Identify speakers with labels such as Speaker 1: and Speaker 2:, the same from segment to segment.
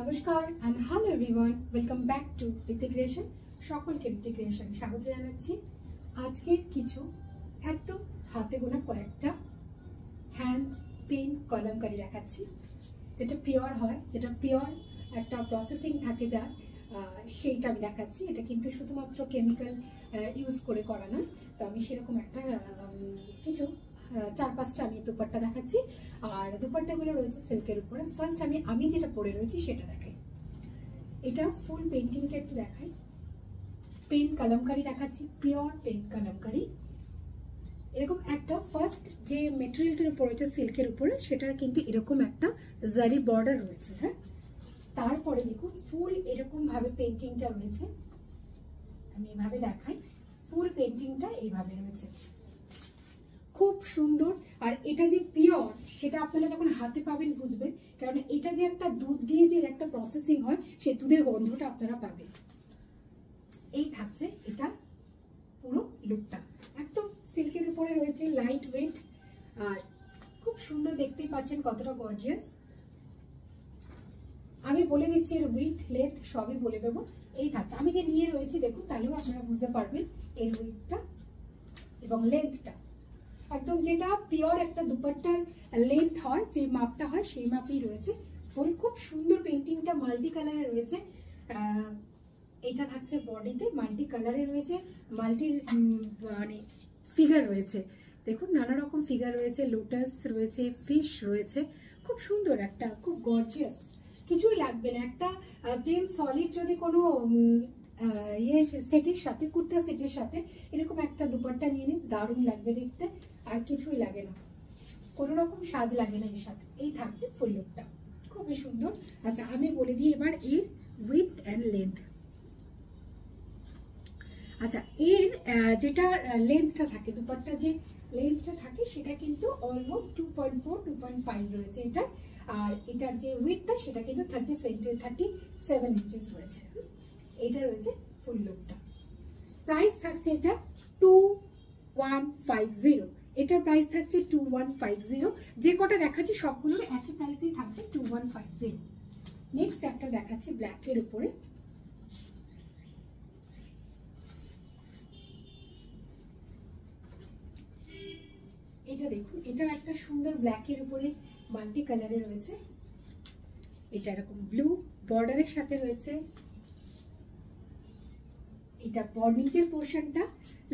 Speaker 1: নমস্কার and hello everyone, welcome back to Ritwik creation. সকলকে Ritwik creation স্বাগত জানাচ্ছি। আজকে কিছু একদম হাতে গোনা কয়েকটা হ্যান্ড পেন কলমকারি দেখাচ্ছি, যেটা পিওর হয়, যেটা পিওর একটা প্রসেসিং থাকে যার, সেইটা আমি দেখাচ্ছি। এটা কিন্তু শুধুমাত্র কেমিক্যাল ইউজ করে করা নয়। তো আমি সেরকম একটা কিছু 4-5টা আমি দুপাট্টা দেখাচ্ছি, আর দুপাট্টাগুলো রয়েছে সিল্কের উপরে। ফার্স্ট আমি যেটা পরে রয়েছি সেটা দেখাই। এটা ফুল পেন্টিংটা একটু দেখাই। পেন কলমকারি দেখাচ্ছি, পিওর পেন কলমকারি। এরকম একটা ফার্স্ট যে মেটেরিয়ালটার উপর রয়েছে সিল্কের উপরে, সেটার কিন্তু এরকম একটা জারি বর্ডার রয়েছে। হ্যাঁ, তারপরে দেখুন ফুল এরকম ভাবে পেন্টিংটা রয়েছে। আমি এভাবে দেখাই, ফুল পেন্টিংটা এইভাবে রয়েছে, খুব সুন্দর। আর এটা যে পিওর সেটা আপনারা যখন হাতে পাবেন বুঝবেন, কারণ এটা যে একটা দুধ দিয়ে যে একটা প্রসেসিং হয়, সেই দুধের গন্ধটা আপনারা পাবেন। এই থাকছে এটা পুরো লুকটা, একদম সিল্কের উপরে রয়েছে, লাইট ওয়েট, আর খুব সুন্দর। দেখতেই পাচ্ছেন কতটা গর্জিয়াস। আমি বলে দিচ্ছি এর উইথ লেন্থ সবই বলে দেবো। এই থাকছে, আমি যে নিয়ে রয়েছি দেখুন, তাহলেও আপনারা বুঝতে পারবেন এর উইথটা এবং লেন্থটা। একদম যেটা পিওর একটা দুপাট্টার লেন্থ হয়, যে মাপটা হয় সেই মাপেই রয়েছে। ফুল খুব সুন্দর পেন্টিংটা মাল্টি কালারে রয়েছে। এটা থাকছে বডিতে, মাল্টি কালারে রয়েছে, মাল্টি মানে ফিগার রয়েছে। দেখুন নানা রকম ফিগার রয়েছে, লোটাস রয়েছে, ফিশ রয়েছে। খুব সুন্দর একটা, খুব গর্জিয়াস। কিছুই লাগবে না, একটা প্লেন সলিড যদি কোনো সেটের সাথে, কুর্তা সেটের সাথে এরকম একটা দুপাট্টা নিয়ে নিন, দারুণ লাগবে দেখতে। আর কিছুই লাগে না, কোনো রকম সাজ লাগে না এর সাথে। এই থাকছে ফুল লুকটা, খুবই সুন্দর। আচ্ছা, আমি বলে দিই এবার এর উইথ অ্যান্ড লেন্থ। আচ্ছা, এর যেটা লেন্থটা থাকে, দুপাট্টার যে লেন্থটা থাকে, সেটা কিন্তু অলমোস্ট 2.4-2.5 রয়েছে এটা। আর এটার যে উইথটা সেটা কিন্তু 37 ইঞ্চিস রয়েছে। এটা রয়েছে ফুল লুকটা। প্রাইস থাকছে এটা 2150। এটার প্রাইস থাকছে 2150। যে কটা দেখাচ্ছি সবগুলোর একই প্রাইসেই থাকবে, 2150। নেক্সট একটা দেখাচ্ছি ব্ল্যাকের উপরে। এটা দেখুন, এটা একটা সুন্দর ব্ল্যাকের উপরে মাল্টি কালারে রয়েছে। এটা এরকম ব্লু বর্ডারের সাথে রয়েছে। এটা নিচের পোর্শনটা,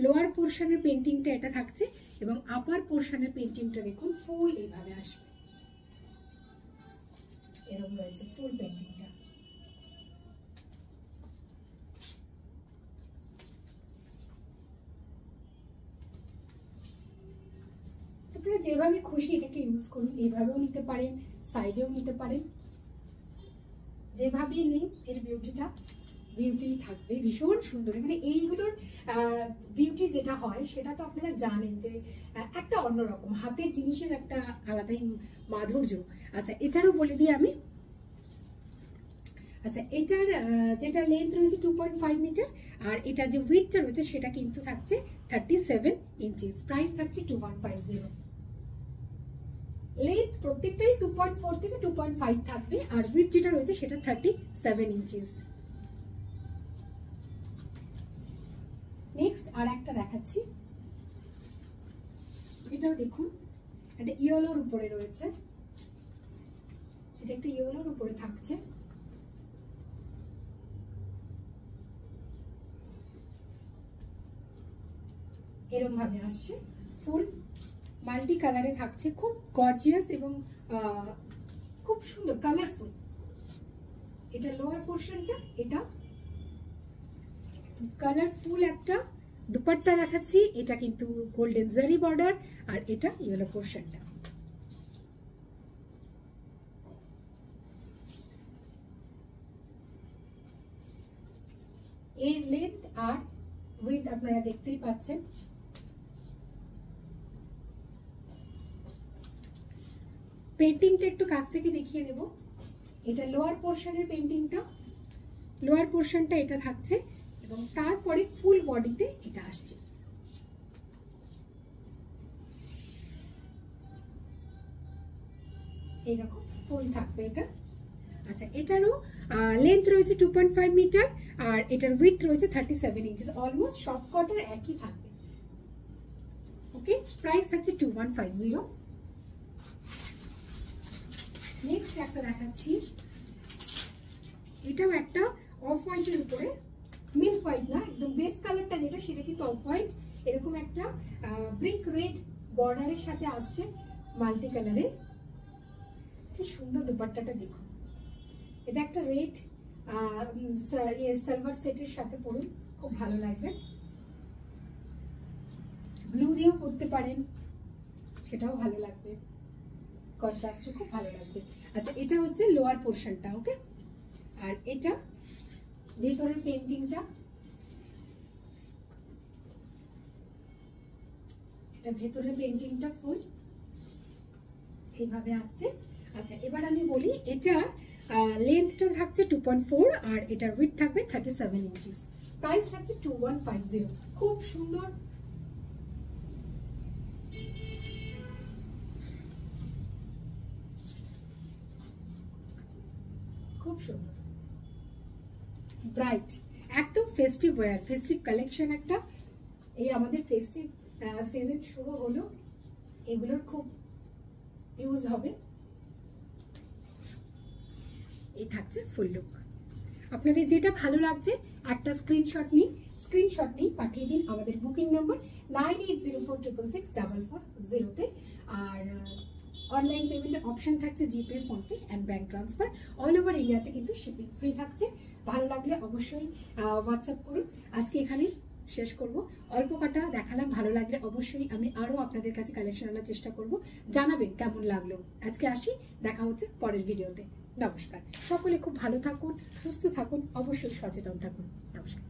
Speaker 1: লোয়ার পোর্শনের পেন্টিংটা এটা থাকছে, এবং আপার পোর্শনের পেন্টিংটা দেখুন ফুল এইভাবে আসবে, এরকম রয়েছে ফুল পেন্টিংটা। আপনারা যেভাবে খুশি এটাকে ইউজ করুন, এইভাবেও নিতে পারেন, সাইডেও নিতে পারেন, যেভাবেই নিন এর বিউটি থাকবে ভীষণ সুন্দর। মানে এইগুলোর বিউটি যেটা হয় সেটা তো আপনারা জানেন যে একটা অন্যরকম, হাতের জিনিসের একটা আলাদাই মাধুর্য। আচ্ছা, এটারও বলে দিই আমি। আচ্ছা, এটার যেটা লেন্থ রয়েছে 2.5 মিটার, আর এটার যে উইথটা রয়েছে সেটা কিন্তু থাকছে 37 ইঞ্চিস। প্রাইস থাকছে 2150। লেন্থ প্রত্যেকটাই 2.4 থেকে 2.5 থাকবে, আর উইথ যেটা রয়েছে সেটা 37 ইঞ্চিস। নেক্সট আর একটা দেখাচ্ছি। এটাও দেখুন, এটা ইয়েলোর উপরে রয়েছে। এটা একটা ইয়েলোর উপরে থাকছে। এরকম ভাবে আসছে, ফুল মাল্টি কালারে থাকছে, খুব গর্জিয়াস এবং খুব সুন্দর কালারফুল। এটা লোয়ার পোর্শনটা, এটা কালারফুল একটা দুপাট্টা দেখাচ্ছি। এটা কিন্তু গোল্ডেন জারি বর্ডার, আর এটা ইয়েলো পোর্শনটা। এর লেন্থ আর উইথ আপনারা দেখতেই পাচ্ছেন। পেন্টিংটা একটু কাছ থেকে দেখিয়ে দেব। এটা লোয়ার পোর্শনের পেন্টিংটা, লোয়ার পোর্শনটা এটা থাকছে, এবং তারপরে ফুল বডিতে এটা আসছে। এইরকম ফুল থাকবে এটা। আচ্ছা, এটারও লেন্থ রয়েছে 2.5 মিটার আর এটার উইথ রয়েছে 37 ইঞ্চিস। অলমোস্ট সব কটার একই থাকবে। ওকে, প্রাইস থাকছে 2150। নেক্সট একটা দেখাচ্ছি, এটাও একটা অফ হোয়াইটের উপরে, মিল্ক হোয়াইট না, একদম বেস কালারটা যেটা সেটা কিন্তু অফ হোয়াইট, এরকম একটা ব্রিক রেড বর্ডারের সাথে আসছে মাল্টি কালারে। কি সুন্দর দুপাট্টাটা দেখুন, এটা একটা রেড সিলভার সেটের সাথে পরুন, খুব ভালো লাগবে। ব্লু দিয়েও পরতে পারেন, সেটাও ভালো লাগবে, কন্ট্রাস্টে খুব ভালো লাগবে। আচ্ছা, এটা হচ্ছে লোয়ার পোর্শনটা। ওকে, আর এটা ভেতরের পেন্টিংটা, এটা ভেতরের পেন্টিংটা ফুল এইভাবে আসছে। আচ্ছা, এবার আমি বলি এটার লেন্থটা থাকছে 2.4 আর এটার উইথ থাকবে 37 ইঞ্চিস। প্রাইস থাকছে 2150। খুব সুন্দর, খুব সুন্দর, ব্রাইট, একদম ফেস্টিভ ওয়্যার, ফেস্টিভ কালেকশন একটা। এই আমাদের ফেস্টিভ সিজন শুরু হলো, এগুলোর খুব ইউজ হবে। এই থাকছে ফুল লুক। আপনাদের যেটা ভালো লাগছে একটা স্ক্রিনশট নিন, পাঠিয়ে দিন আমাদের বুকিং নাম্বার 9804666440-তে। আর অনলাইন পেমেন্টের অপশন থাকছে GPay, PhonePe and bank transfer. All over ইন্ডিয়াতে কিন্তু শিপিং ফ্রি থাকছে। ভালো লাগলে অবশ্যই হোয়াটসঅ্যাপ করুন। আজকে এখানেই শেষ করব, অল্প কাটা দেখালাম, ভালো লাগলে অবশ্যই আমি আরও আপনাদের কাছে কালেকশন আনার চেষ্টা করব। জানাবেন কেমন লাগলো। আজকে আসি, দেখা হচ্ছে পরের ভিডিওতে। নমস্কার, সকলে খুব ভালো থাকুন, সুস্থ থাকুন, অবশ্যই সচেতন থাকুন। নমস্কার।